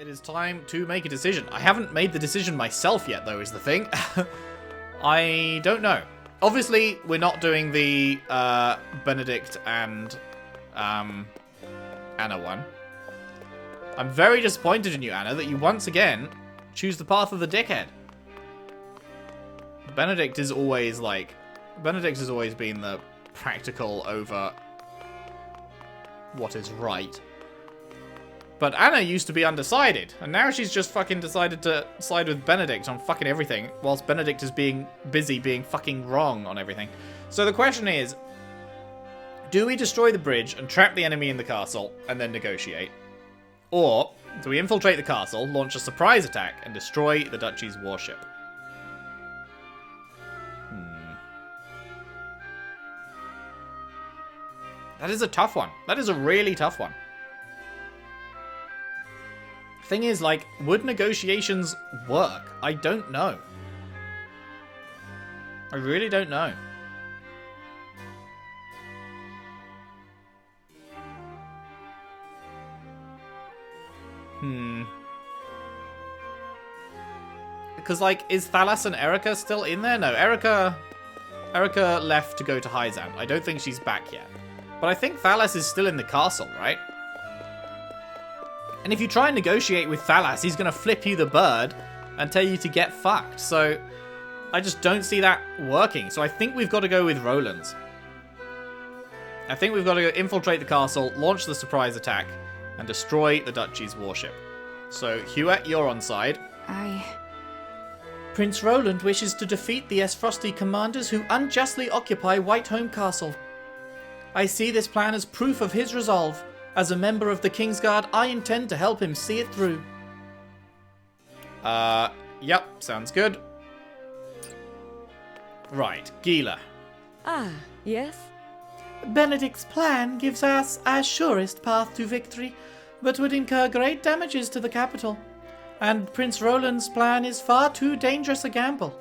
It is time to make a decision. I haven't made the decision myself yet, though, is the thing. I don't know. Obviously, we're not doing the Benedict and Anna one. I'm very disappointed in you, Anna, that you once again choose the path of the dickhead. Benedict has always been the practical over what is right. But Anna used to be undecided, and now she's just fucking decided to side with Benedict on fucking everything, whilst Benedict is being busy being fucking wrong on everything. So the question is, do we destroy the bridge and trap the enemy in the castle, and then negotiate? Or do we infiltrate the castle, launch a surprise attack, and destroy the Duchy's warship? That is a tough one. That is a really tough one. Thing is, like, would negotiations work? I don't know. I really don't know. Because, like, is Thalas and Erica still in there? No, Erica left to go to Hyzan. I don't think she's back yet. But I think Thalas is still in the castle, right? And if you try and negotiate with Thalas, he's going to flip you the bird and tell you to get fucked. So I just don't see that working. So I think we've got to go with Roland's. I think we've got to infiltrate the castle, launch the surprise attack, and destroy the Duchy's warship. So, Hewitt, you're on side. Prince Roland wishes to defeat the Esfrosti commanders who unjustly occupy Whitehome Castle. I see this plan as proof of his resolve. As a member of the Kingsguard, I intend to help him see it through. Yep, sounds good. Right, Gila. Yes? Benedict's plan gives us our surest path to victory, but would incur great damages to the capital. And Prince Roland's plan is far too dangerous a gamble.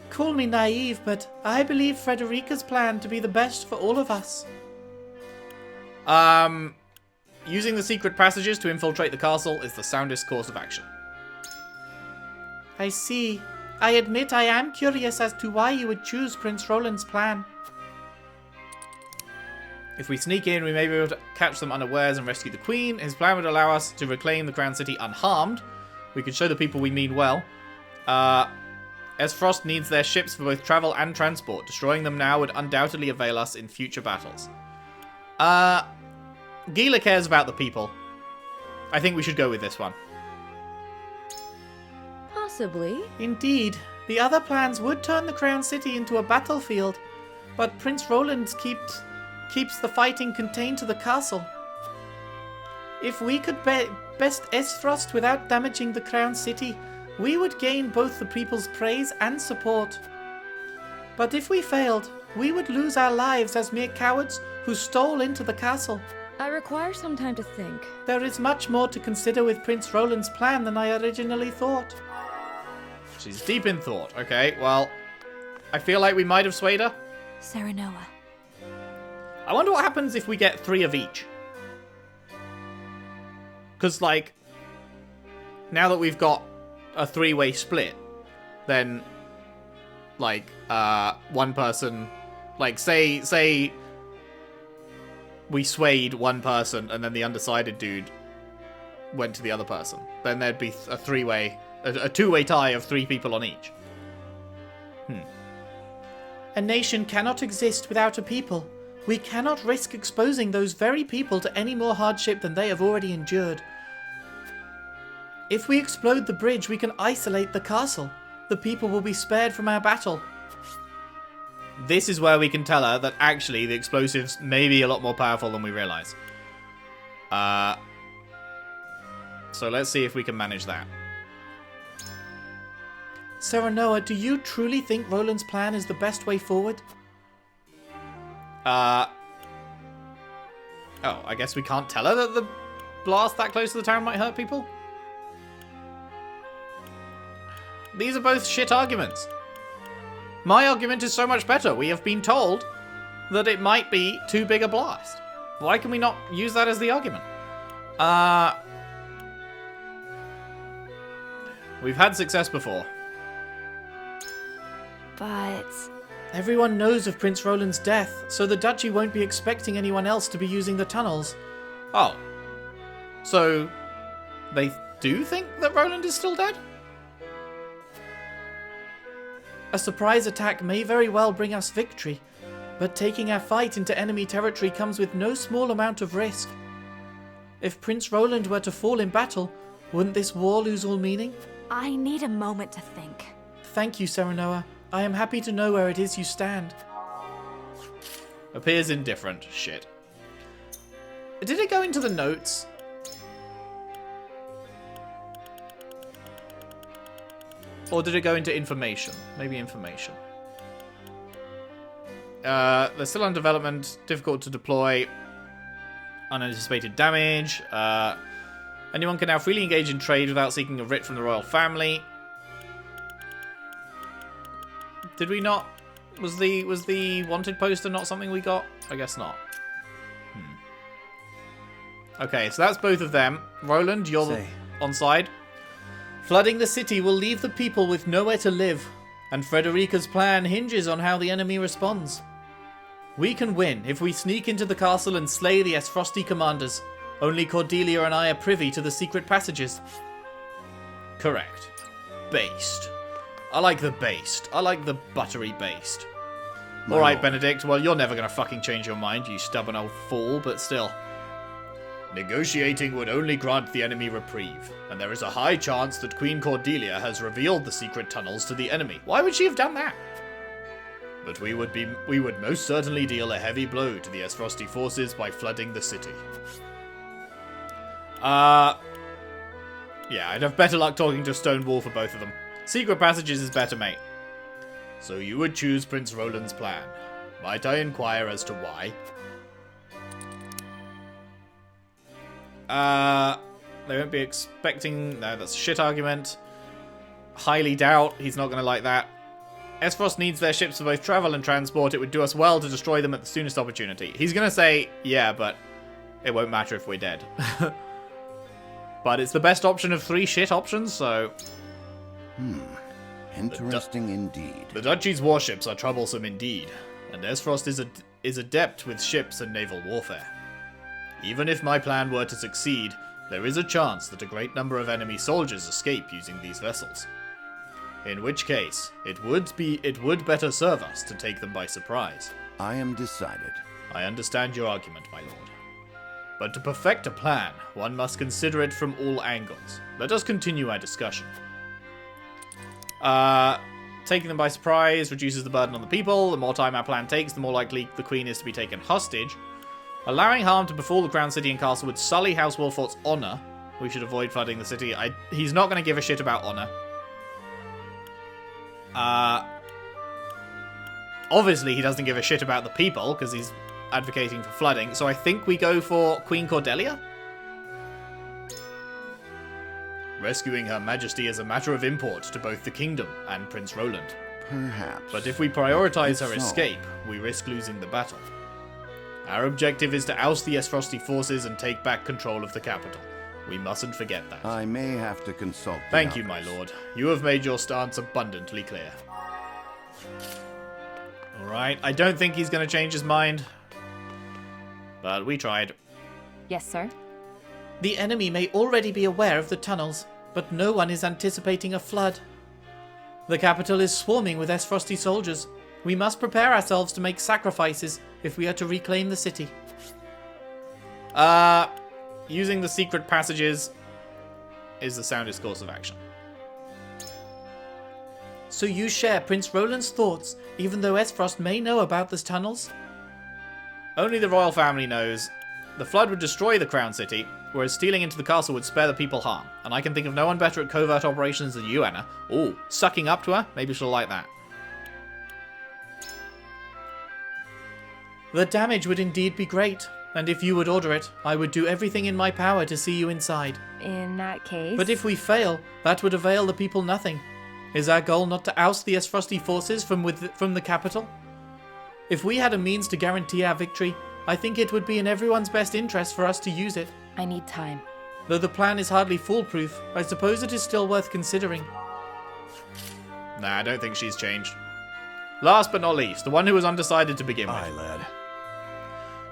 Call me naive, but I believe Frederica's plan to be the best for all of us. Using the secret passages to infiltrate the castle is the soundest course of action. I see. I admit I am curious as to why you would choose Prince Roland's plan. If we sneak in, we may be able to catch them unawares and rescue the Queen. His plan would allow us to reclaim the Crown City unharmed. We could show the people we mean well. Esfrost needs their ships for both travel and transport. Destroying them now would undoubtedly avail us in future battles. Gila cares about the people. I think we should go with this one. Possibly. Indeed. The other plans would turn the Crown City into a battlefield, but Prince Roland keeps the fighting contained to the castle. If we could best Esfrost without damaging the Crown City, we would gain both the people's praise and support. But if we failed, we would lose our lives as mere cowards who stole into the castle. I require some time to think. There is much more to consider with Prince Roland's plan than I originally thought. She's deep in thought. Okay, well, I feel like we might have swayed her. Serenoa. I wonder what happens if we get 3 of each. Because, like, now that we've got a 3-way split, then, like, one person, like, say we swayed one person and then the undecided dude went to the other person. Then there'd be a 2-way tie of 3 people on each. A nation cannot exist without a people. We cannot risk exposing those very people to any more hardship than they have already endured. If we explode the bridge, we can isolate the castle. The people will be spared from our battle. This is where we can tell her that actually the explosives may be a lot more powerful than we realise. So let's see if we can manage that. Serenoa, do you truly think Roland's plan is the best way forward? Oh, I guess we can't tell her that the blast that close to the town might hurt people? These are both shit arguments. My argument is so much better. We have been told that it might be too big a blast. Why can we not use that as the argument? We've had success before. But... Everyone knows of Prince Roland's death, so the duchy won't be expecting anyone else to be using the tunnels. Oh. So, they do think that Roland is still dead? A surprise attack may very well bring us victory, but taking our fight into enemy territory comes with no small amount of risk. If Prince Roland were to fall in battle, wouldn't this war lose all meaning? I need a moment to think. Thank you, Serenoa. I am happy to know where it is you stand. Appears indifferent. Shit. Did it go into the notes? Or did it go into information? Maybe information. They're still on development. Difficult to deploy. Unanticipated damage. Anyone can now freely engage in trade without seeking a writ from the royal family. Did we not? Was the wanted poster not something we got? I guess not. Okay, so that's both of them. Roland, you're on side. Flooding the city will leave the people with nowhere to live, and Frederica's plan hinges on how the enemy responds. We can win if we sneak into the castle and slay the Esfrosti commanders. Only Cordelia and I are privy to the secret passages. Correct. Based. I like the based. I like the buttery based. Alright, Benedict, well, you're never gonna fucking change your mind, you stubborn old fool, but still. Negotiating would only grant the enemy reprieve, and there is a high chance that Queen Cordelia has revealed the secret tunnels to the enemy. Why would she have done that? But we would most certainly deal a heavy blow to the Esfrosti forces by flooding the city. Yeah, I'd have better luck talking to Stonewall for both of them. Secret passages is better, mate. So you would choose Prince Roland's plan. Might I inquire as to why? They won't be expecting... No, that's a shit argument. Highly doubt he's not going to like that. Esfrost needs their ships for both travel and transport. It would do us well to destroy them at the soonest opportunity. He's going to say, yeah, but it won't matter if we're dead. But it's the best option of 3 shit options, so... Interesting indeed. The Duchy's warships are troublesome indeed, and Esfrost is adept with ships and naval warfare. Even if my plan were to succeed, there is a chance that a great number of enemy soldiers escape using these vessels. In which case, it would better serve us to take them by surprise. I am decided. I understand your argument, my lord. But to perfect a plan, one must consider it from all angles. Let us continue our discussion. Taking them by surprise reduces the burden on the people. The more time our plan takes, the more likely the queen is to be taken hostage. Allowing harm to befall the crown city and castle would sully House Wolfort's honor. We should avoid flooding the city. He's not going to give a shit about honor. Obviously he doesn't give a shit about the people, because he's advocating for flooding. So I think we go for Queen Cordelia. Rescuing Her Majesty is a matter of import to both the kingdom and Prince Roland. Perhaps. But if we prioritize her So. escape, we risk losing the battle. Our objective is to oust the Esfrosti forces and take back control of the capital. We mustn't forget that. I may have to consult the Thank you, others. my lord. You have made your stance abundantly clear. Alright, I don't think he's going to change his mind. But we tried. Yes, sir. The enemy may already be aware of the tunnels, but no one is anticipating a flood. The capital is swarming with Esfrosti soldiers. We must prepare ourselves to make sacrifices if we are to reclaim the city. Using the secret passages is the soundest course of action. So you share Prince Roland's thoughts, even though Esfrost may know about the tunnels? Only the royal family knows. The flood would destroy the crown city, whereas stealing into the castle would spare the people harm. And I can think of no one better at covert operations than you, Anna. Ooh, sucking up to her? Maybe she'll like that. The damage would indeed be great, and if you would order it, I would do everything in my power to see you inside. In that case... But if we fail, that would avail the people nothing. Is our goal not to oust the Esfrosti forces from the capital? If we had a means to guarantee our victory, I think it would be in everyone's best interest for us to use it. I need time. Though the plan is hardly foolproof, I suppose it is still worth considering. Nah, I don't think she's changed. Last but not least, the one who was undecided to begin with. Aye, lad.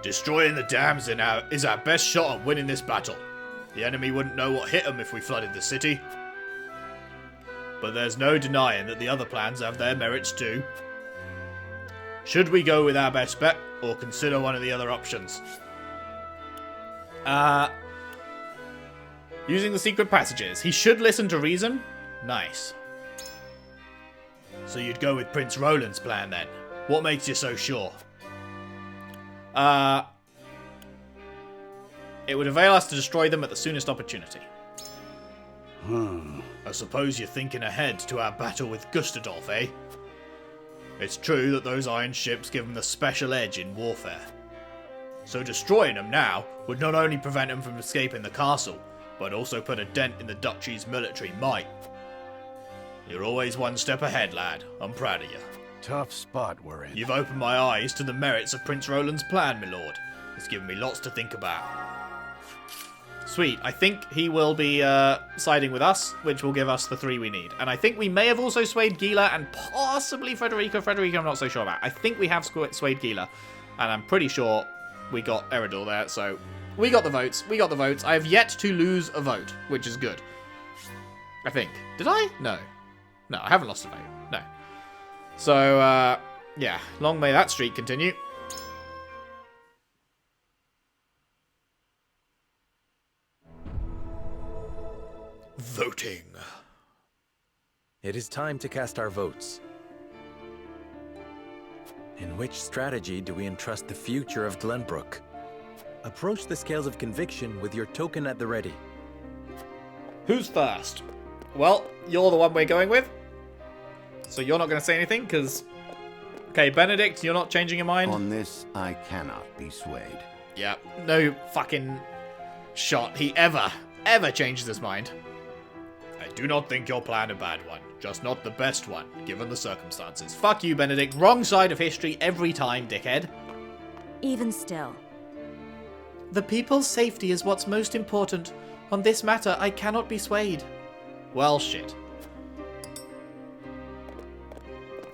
Destroying the dams is our best shot at winning this battle. The enemy wouldn't know what hit them if we flooded the city. But there's no denying that the other plans have their merits too. Should we go with our best bet, or consider one of the other options? Using the secret passages. He should listen to reason. Nice. So you'd go with Prince Roland's plan then? What makes you so sure? It would avail us to destroy them at the soonest opportunity. I suppose you're thinking ahead to our battle with Gustadolf, eh? It's true that those iron ships give them the special edge in warfare. So destroying them now would not only prevent them from escaping the castle, but also put a dent in the duchy's military might. You're always one step ahead, lad. I'm proud of you. Tough spot we're in. You've opened my eyes to the merits of Prince Roland's plan, my lord. It's given me lots to think about. Sweet. I think he will be siding with us, which will give us the 3 we need. And I think we may have also swayed Gila and possibly Frederica. Frederica I'm not so sure about. I think we have swayed Gila. And I'm pretty sure we got Eridul there, so... We got the votes. We got the votes. I have yet to lose a vote, which is good. I think. Did I? No. No, I haven't lost a vote. No. So, yeah. Long may that streak continue. Voting. It is time to cast our votes. In which strategy do we entrust the future of Glenbrook? Approach the scales of conviction with your token at the ready. Who's first? Well, you're the one we're going with. So you're not going to say anything, because... Okay, Benedict, you're not changing your mind? On this, I cannot be swayed. Yeah, no fucking shot he ever changes his mind. I do not think your plan a bad one. Just not the best one, given the circumstances. Fuck you, Benedict. Wrong side of history every time, dickhead. Even still. The people's safety is what's most important. On this matter, I cannot be swayed. Well, shit.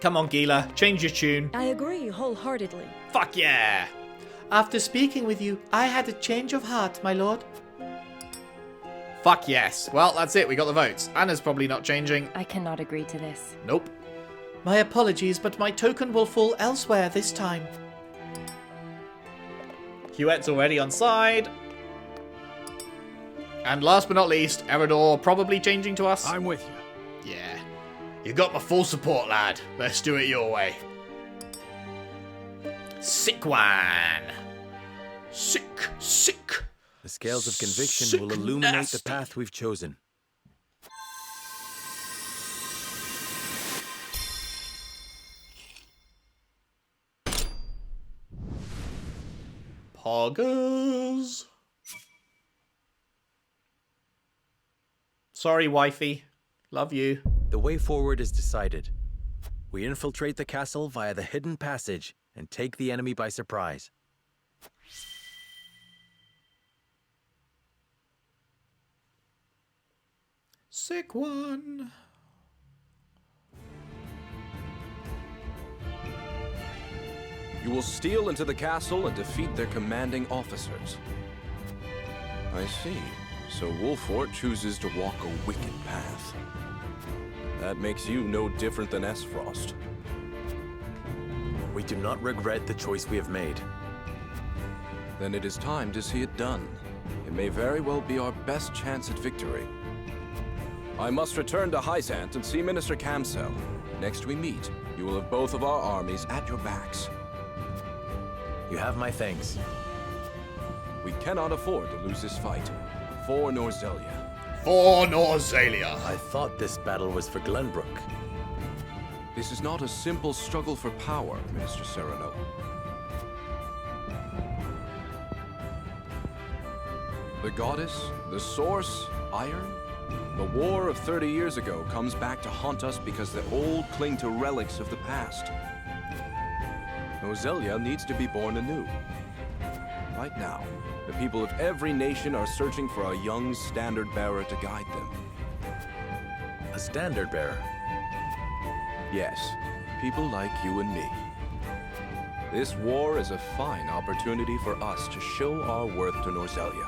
Come on, Gila. Change your tune. I agree wholeheartedly. Fuck yeah! After speaking with you, I had a change of heart, my lord. Fuck yes. Well, that's it. We got the votes. Anna's probably not changing. I cannot agree to this. Nope. My apologies, but my token will fall elsewhere this time. Huette's already on side. And last but not least, Eridor probably changing to us. I'm with you. Yeah. You got my full support, lad. Let's do it your way. Sick one. Sick. The scales of conviction Sick will illuminate nasty. the path we've chosen. Poggers. Sorry, wifey. Love you. The way forward is decided. We infiltrate the castle via the hidden passage and take the enemy by surprise. Sick one. You will steal into the castle and defeat their commanding officers. I see. So Wolfort chooses to walk a wicked path. That makes you no different than S-Frost. We do not regret the choice we have made. Then it is time to see it done. It may very well be our best chance at victory. I must return to Hysant and see Minister Camsell. Next we meet, you will have both of our armies at your backs. You have my thanks. We cannot afford to lose this fight. For Norzelia. For Norzelia. I thought this battle was for Glenbrook. This is not a simple struggle for power, Minister Sereno. The goddess, the source, iron? The war of 30 years ago comes back to haunt us because the old cling to relics of the past. Norzelia needs to be born anew. Right now. The people of every nation are searching for a young standard bearer to guide them. A standard bearer? Yes, people like you and me. This war is a fine opportunity for us to show our worth to Norzelia.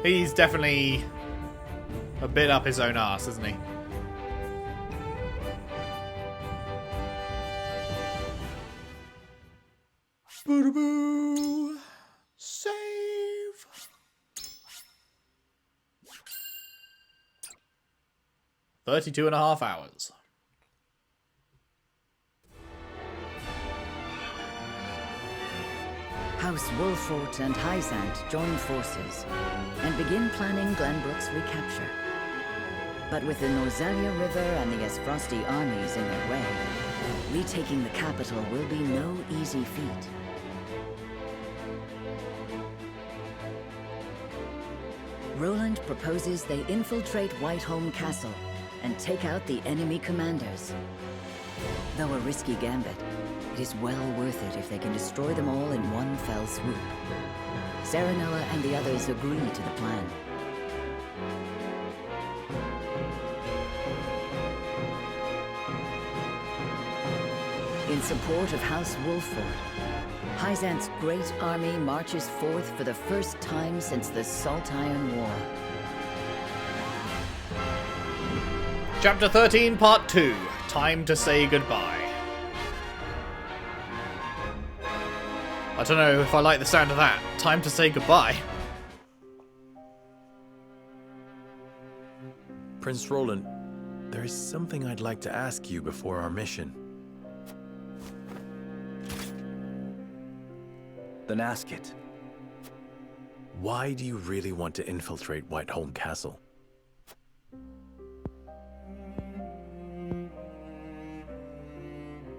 He's definitely a bit up his own arse, isn't he? Boo-boo. Save. "32 and a half hours. House Wolfort and Hyzant join forces and begin planning Glenbrook's recapture. But with the Norzelia River and the Esfrosti armies in their way, retaking the capital will be no easy feat. Roland proposes they infiltrate Whiteholm Castle and take out the enemy commanders. Though a risky gambit, it is well worth it if they can destroy them all in one fell swoop. Serenella and the others agree to the plan. In support of House Wolfort, Hyzant's great army marches forth for the first time since the Salt Iron War. Chapter 13, Part 2. Time to say goodbye. I don't know if I like the sound of that. Time to say goodbye. Prince Roland, there is something I'd like to ask you before our mission. Then ask it. Why do you really want to infiltrate Whiteholm Castle?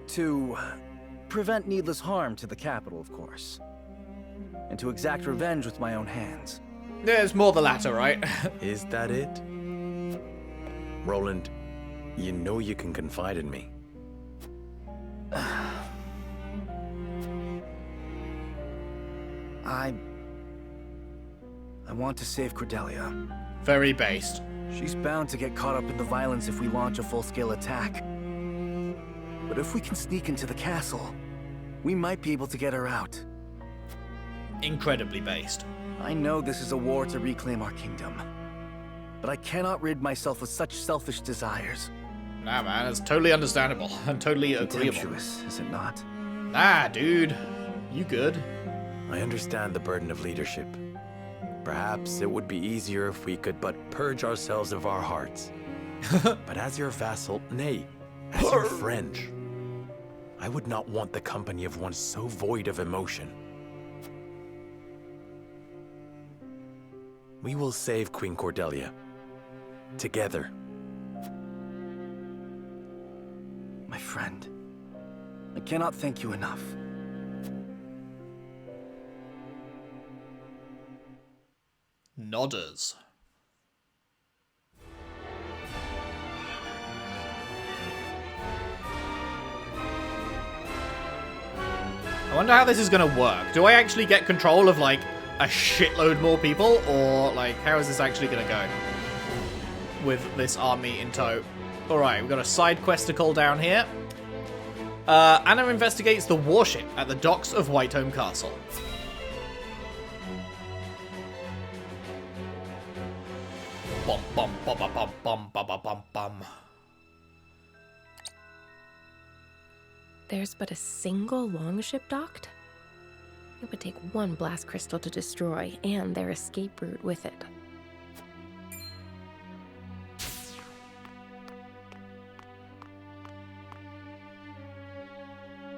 To prevent needless harm to the capital, of course. And to exact revenge with my own hands. There's more the latter, right? Is that it? Roland, you know you can confide in me. I want to save Cordelia. Very based. She's bound to get caught up in the violence if we launch a full-scale attack. But if we can sneak into the castle, we might be able to get her out. Incredibly based. I know this is a war to reclaim our kingdom, but I cannot rid myself of such selfish desires. Nah, man, it's totally understandable and totally agreeable. Contemptuous, is it not? Nah, dude. You good? I understand the burden of leadership. Perhaps it would be easier if we could but purge ourselves of our hearts. But as your vassal, nay, as your friend, I would not want the company of one so void of emotion. We will save Queen Cordelia. Together. My friend, I cannot thank you enough. Nodders. I wonder how this is gonna work. Do I actually get control of, like, a shitload more people? Or, like, how is this actually gonna go? With this army in tow. Alright, we've got a side questicle down here. Anna investigates the warship at the docks of Whiteholm Castle. Bum bum bum bum bum bum bum bum bum. There's but a single longship docked? It would take one blast crystal to destroy, and their escape route with it.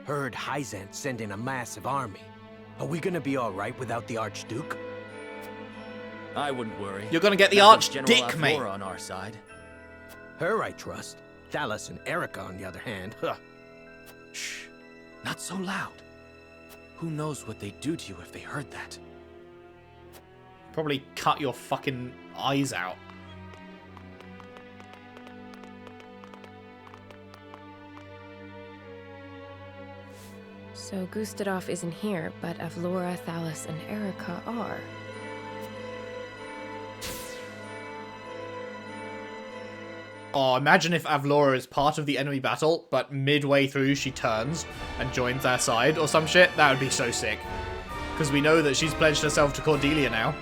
Heard Hyzant send in a massive army. Are we gonna be alright without the Archduke? I wouldn't worry. You're gonna get the That was Archdick, mate. General on our side. Her I trust. Thalas and Erica, on the other hand. Huh. Shh. Not so loud. Who knows what they'd do to you if they heard that? Probably cut your fucking eyes out. So Gustadov isn't here, but Avlora, Thalas, and Erica are. Oh, imagine if Avlora is part of the enemy battle, but midway through she turns and joins our side or some shit. That would be so sick. Because we know that she's pledged herself to Cordelia now.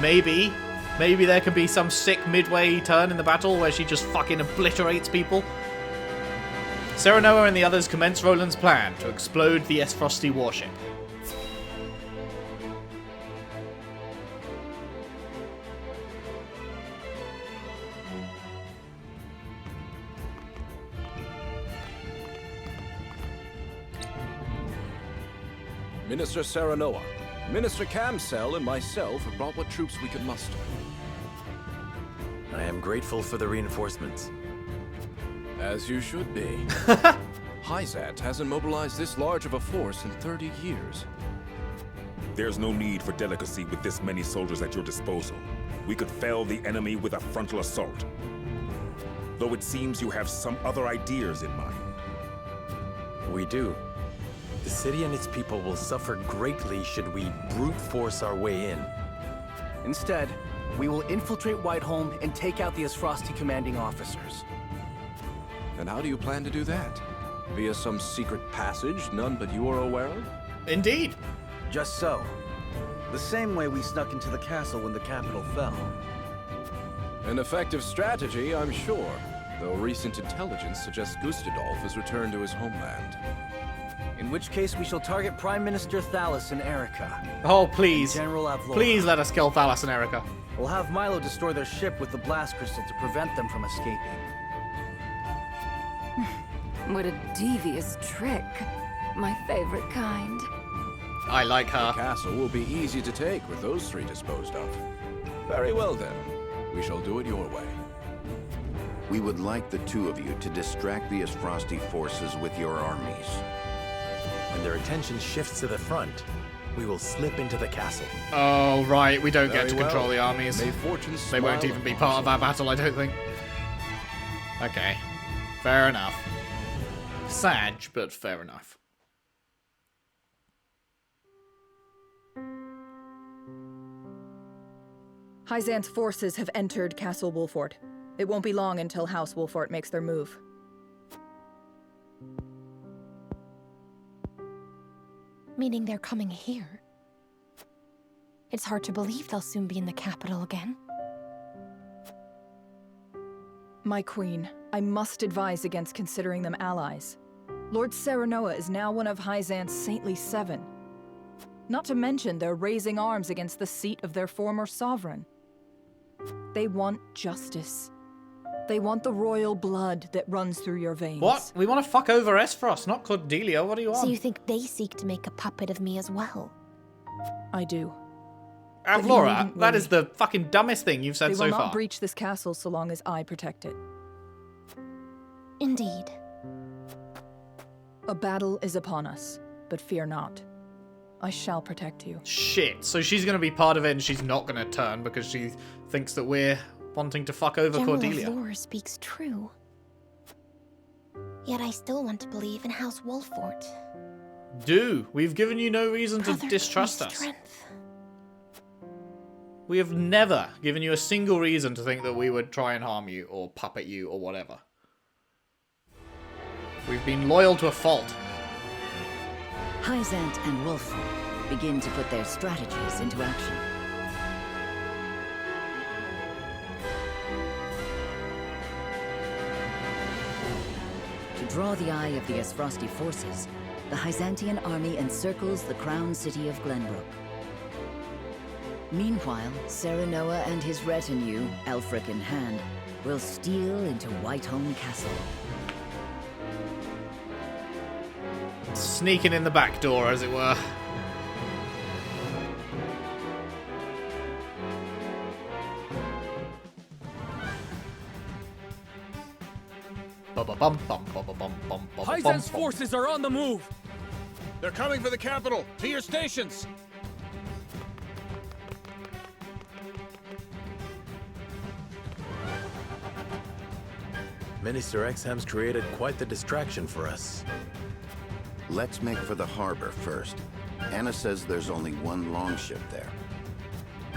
Maybe there could be some sick midway turn in the battle where she just fucking obliterates people. Serenoa and the others commence Roland's plan to explode the Esfrosty warship. Minister Serenoa, Minister Camsell, and myself have brought what troops we could muster. I am grateful for the reinforcements. As you should be. Hyzant hasn't mobilized this large of a force in 30 years. There's no need for delicacy with this many soldiers at your disposal. We could fell the enemy with a frontal assault. Though it seems you have some other ideas in mind. We do. The city and its people will suffer greatly should we brute force our way in. Instead, we will infiltrate Whiteholm and take out the Esfrosty commanding officers. And how do you plan to do that? Via some secret passage none but you are aware of? Indeed. Just so. The same way we snuck into the castle when the capital fell. An effective strategy, I'm sure, though recent intelligence suggests Gustadolf has returned to his homeland. In which case we shall target Prime Minister Thalas and Erica. Oh, please. General Avlora. Please let us kill Thalas and Erica. We'll have Milo destroy their ship with the blast crystal to prevent them from escaping. What a devious trick. My favorite kind. I like her. The castle will be easy to take with those three disposed of. Very well then. We shall do it your way. We would like the two of you to distract the Esfrosty forces with your armies. When their attention shifts to the front, we will slip into the castle. Oh, right. We don't get to Very control well. the armies. May fortune They won't smile even be upon part of us. our battle, I don't think. Okay. Fair enough. Sad, but fair enough. Hyzant's forces have entered Castle Wolfort. It won't be long until House Wolfort makes their move. Meaning they're coming here. It's hard to believe they'll soon be in the capital again. My queen, I must advise against considering them allies. Lord Serenoa is now one of Hyzant's saintly 7. Not to mention they're raising arms against the seat of their former sovereign. They want justice. They want the royal blood that runs through your veins. What? We want to fuck over Esfrost, not Cordelia. What do you want? So you think they seek to make a puppet of me as well? I do. Avlora, that is the fucking dumbest thing you've said They so will far. not breach this castle so long as I protect it. Indeed. A battle is upon us, but fear not. I shall protect you. Shit, so she's going to be part of it and she's not going to turn because she thinks that we're wanting to fuck over General Cordelia. Avlora speaks true. Yet I still want to believe in House Wolfort. Do. We've given you no reason to Brother, distrust give me us. strength. We have never given you a single reason to think that we would try and harm you or puppet you or whatever. We've been loyal to a fault. Hyzant and Wolfort begin to put their strategies into action. To draw the eye of the Esfrosty forces, the Hyzantian army encircles the crown city of Glenbrook. Meanwhile, Serenoa and his retinue, Elfric in hand, will steal into Whiteholm Castle. Sneaking in the back door, as it were. Hyzant's forces are on the move! They're coming for the capital! To your stations! Minister Exham's created quite the distraction for us. Let's make for the harbor first. Anna says there's only one longship there.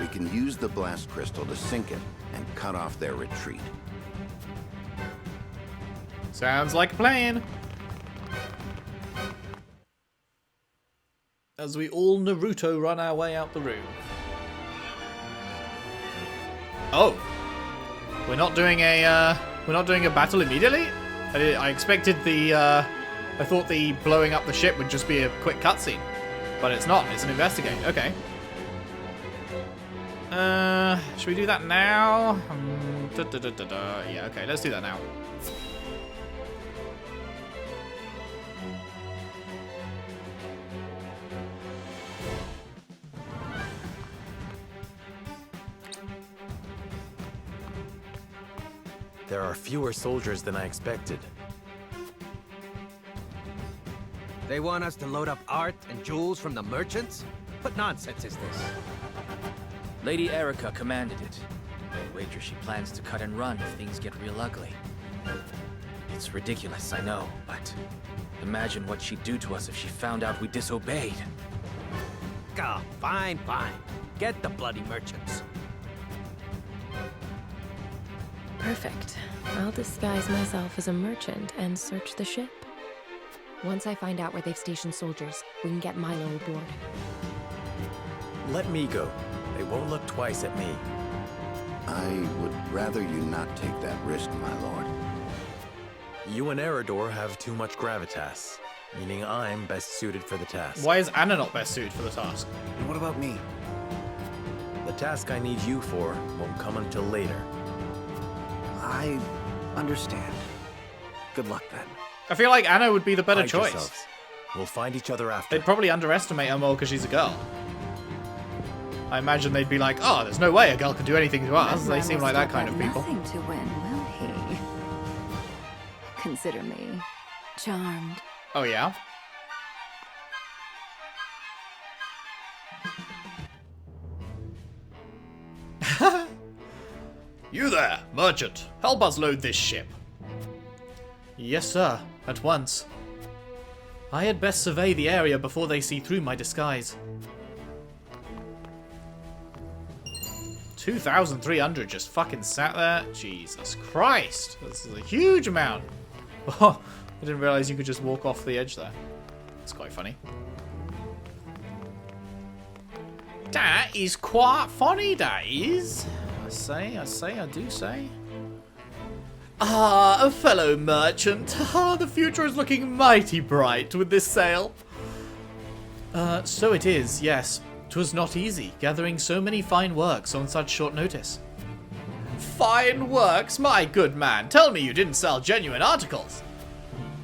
We can use the blast crystal to sink it and cut off their retreat. Sounds like a plan. As we all Naruto run our way out the room. Oh, we're not doing a battle immediately. I expected I thought the blowing up the ship would just be a quick cutscene, but it's not. It's an investigate. Okay. Should we do that now? Yeah. Okay. Let's do that now. There are fewer soldiers than I expected. They want us to load up art and jewels from the merchants? What nonsense is this? Lady Erica commanded it. I wager she plans to cut and run if things get real ugly. It's ridiculous, I know, but imagine what she'd do to us if she found out we disobeyed. Oh, fine. Get the bloody merchants. Perfect. I'll disguise myself as a merchant and search the ship. Once I find out where they've stationed soldiers, we can get Milo aboard. Let me go. They won't look twice at me. I would rather you not take that risk, my lord. You and Eridor have too much gravitas, meaning I'm best suited for the task. Why is Anna not best suited for the task? And what about me? The task I need you for won't come until later. I understand. Good luck then. I feel like Anna would be the better Hide choice. yourselves. We'll find each other after. They'd probably underestimate her more because she's a girl. I imagine they'd be like, oh, there's no way a girl could do anything to us. They seem like that kind of people. Nothing to win, will he? Consider me charmed. Oh, yeah? You there, merchant. Help us load this ship. Yes, sir. At once. I had best survey the area before they see through my disguise. 2,300 just fucking sat there? Jesus Christ. This is a huge amount. Oh, I didn't realize you could just walk off the edge there. It's quite funny. That is quite funny, that is. I do say. Ah, a fellow merchant. Ah, the future is looking mighty bright with this sail. So it is, yes. 'Twas not easy, gathering so many fine works on such short notice. Fine works? My good man, tell me you didn't sell genuine articles.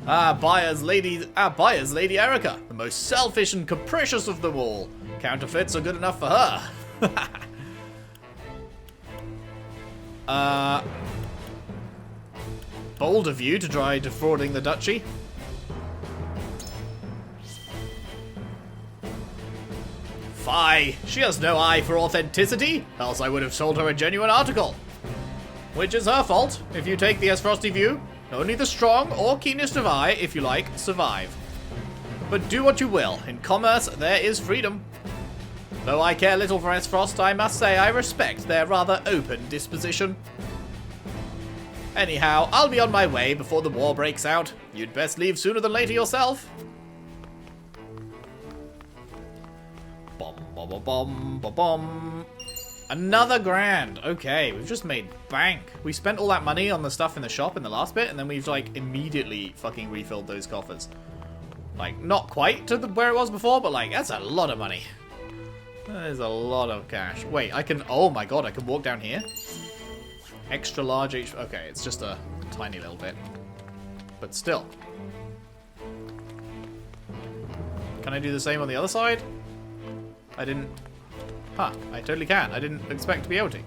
Our buyer's lady Erica, the most selfish and capricious of them all. Counterfeits are good enough for her. Bold of you to try defrauding the duchy. Fie, she has no eye for authenticity, else I would have sold her a genuine article. Which is her fault, if you take the Frosty view. Only the strong, or keenest of eye, if you like, survive. But do what you will, in commerce there is freedom. Though I care little for Frost, I must say I respect their rather open disposition. Anyhow, I'll be on my way before the war breaks out. You'd best leave sooner than later yourself. Bom, bom, bom, bom, bom, bom. Another grand. Okay, we've just made bank. We spent all that money on the stuff in the shop in the last bit, and then we've, like, immediately fucking refilled those coffers. Like, not quite to where it was before, but, like, that's a lot of money. That is a lot of cash. Wait, I can... Oh, my God, I can walk down here? Extra large HP... Okay, it's just a tiny little bit. But still. Can I do the same on the other side? I didn't... Huh, I totally can. I didn't expect to be able to.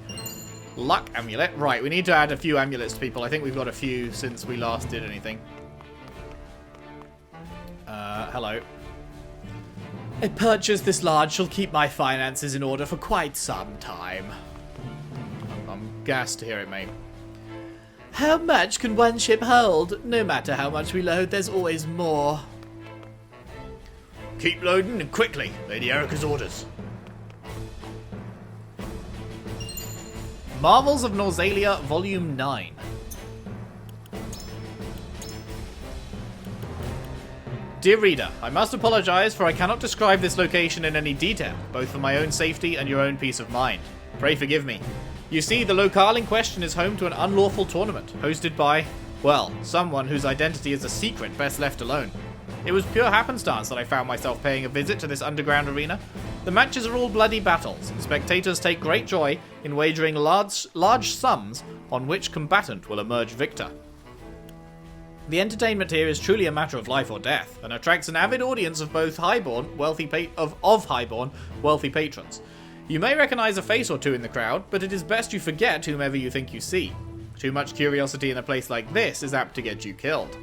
Luck amulet. Right, we need to add a few amulets to people. I think we've got a few since we last did anything. Hello. A purchase this large shall keep my finances in order for quite some time. I'm gassed to hear it, mate. How much can one ship hold? No matter how much we load, there's always more. Keep loading and quickly. Lady Erica's orders. Marvels of Nausalia, Volume 9. Dear reader, I must apologize for I cannot describe this location in any detail, both for my own safety and your own peace of mind. Pray forgive me. You see, the locale in question is home to an unlawful tournament, hosted by, well, someone whose identity is a secret best left alone. It was pure happenstance that I found myself paying a visit to this underground arena. The matches are all bloody battles, and spectators take great joy in wagering large sums on which combatant will emerge victor. The entertainment here is truly a matter of life or death, and attracts an avid audience of both highborn, wealthy patrons. You may recognize a face or two in the crowd, but it is best you forget whomever you think you see. Too much curiosity in a place like this is apt to get you killed.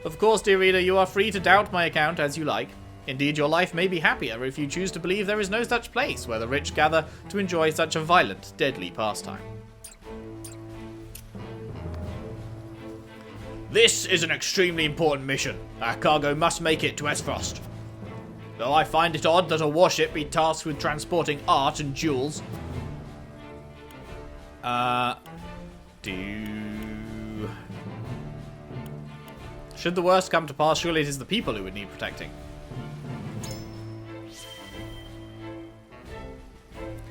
Of course, dear reader, you are free to doubt my account as you like. Indeed, your life may be happier if you choose to believe there is no such place where the rich gather to enjoy such a violent, deadly pastime. This is an extremely important mission. Our cargo must make it to Esfrost. Though I find it odd that a warship be tasked with transporting art and jewels. Should the worst come to pass, surely it is the people who would need protecting.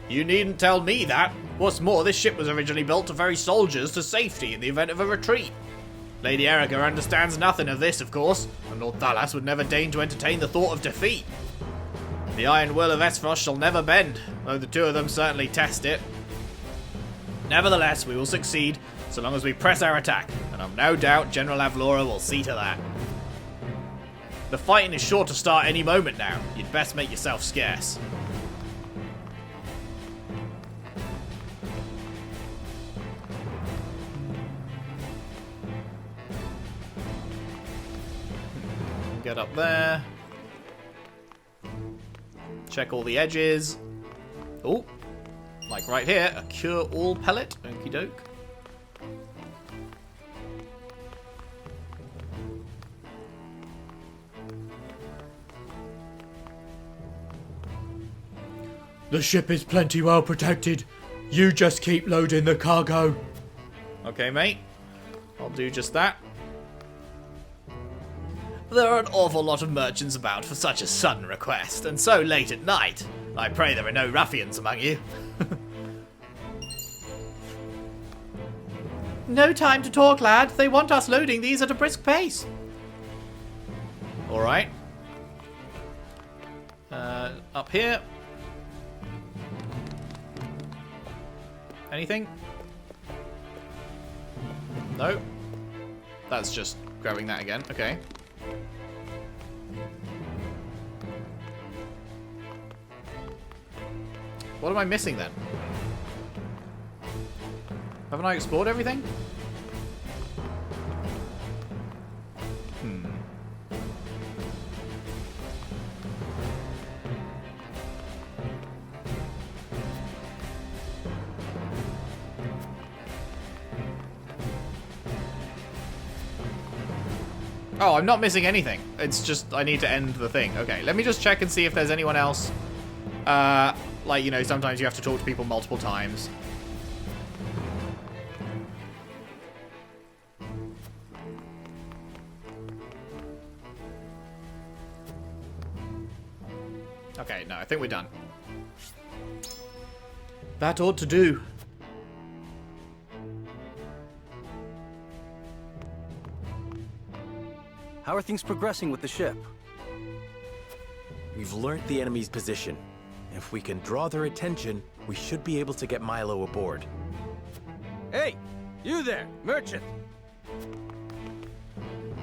You needn't tell me that. What's more, this ship was originally built to ferry soldiers to safety in the event of a retreat. Lady Erica understands nothing of this, of course, and Lord Thalas would never deign to entertain the thought of defeat. The iron will of Esfrost shall never bend, though the two of them certainly test it. Nevertheless, we will succeed, so long as we press our attack, and I've no doubt General Avlora will see to that. The fighting is sure to start any moment now. You'd best make yourself scarce. Get up there. Check all the edges. Oh, like right here, a cure all pellet. Okie doke. The ship is plenty well protected. You just keep loading the cargo. Okay, mate. I'll do just that. There are an awful lot of merchants about for such a sudden request, and so late at night. I pray there are no ruffians among you. No time to talk, lad. They want us loading these at a brisk pace. Alright. Up here. Anything? No. That's just grabbing that again. Okay. What am I missing then? Haven't I explored everything? Oh, I'm not missing anything. It's just I need to end the thing. Okay, let me just check and see if there's anyone else. Like, you know, sometimes you have to talk to people multiple times. Okay, no, I think we're done. That ought to do. How are things progressing with the ship? We've learnt the enemy's position. If we can draw their attention, we should be able to get Milo aboard. Hey, you there, merchant!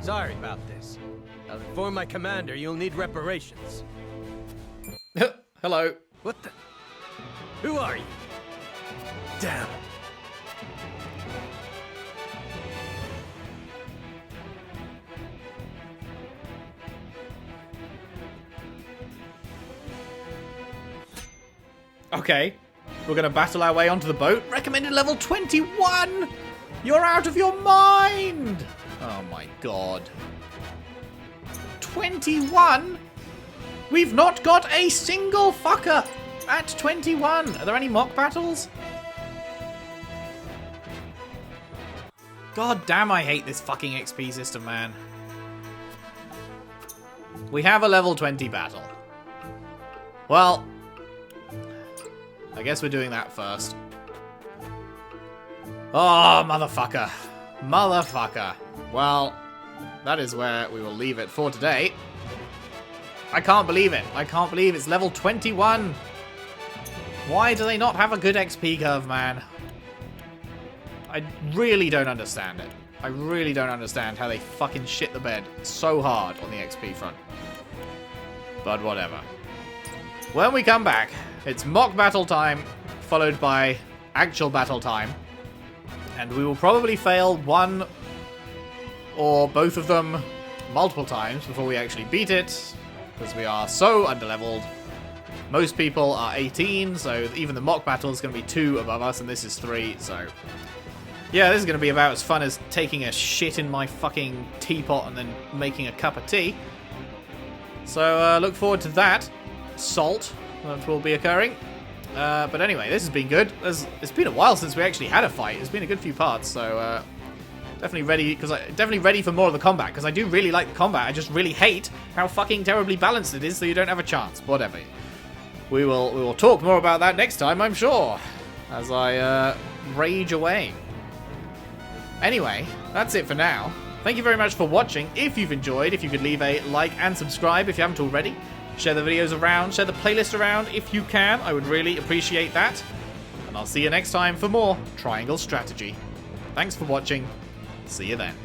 Sorry about this. I'll inform my commander you'll need reparations. Hello. What the? Who are you? Damn. Okay. We're gonna battle our way onto the boat. Recommended level 21! You're out of your mind! Oh my god. 21? We've not got a single fucker at 21. Are there any mock battles? God damn, I hate this fucking XP system, man. We have a level 20 battle. Well, I guess we're doing that first. Oh, motherfucker. Motherfucker. Well, that is where we will leave it for today. I can't believe it. I can't believe it's level 21. Why do they not have a good XP curve, man? I really don't understand it. I really don't understand how they fucking shit the bed so hard on the XP front. But whatever. When we come back, it's mock battle time, followed by actual battle time. And we will probably fail one or both of them multiple times before we actually beat it, because we are so underleveled. Most people are 18, so even the mock battle is going to be 2 above us, and this is 3, so... yeah, this is going to be about as fun as taking a shit in my fucking teapot and then making a cup of tea. So, look forward to that. Salt, that will be occurring. But anyway, this has been good. It's been a while since we actually had a fight. It's been a good few parts, so definitely ready for more of the combat, because I do really like the combat. I just really hate how fucking terribly balanced it is, so you don't have a chance. Whatever. We will talk more about that next time, I'm sure, as I rage away. Anyway, that's it for now. Thank you very much for watching. If you've enjoyed, if you could leave a like and subscribe if you haven't already. Share the videos around, share the playlist around if you can. I would really appreciate that. And I'll see you next time for more Triangle Strategy. Thanks for watching. See you then.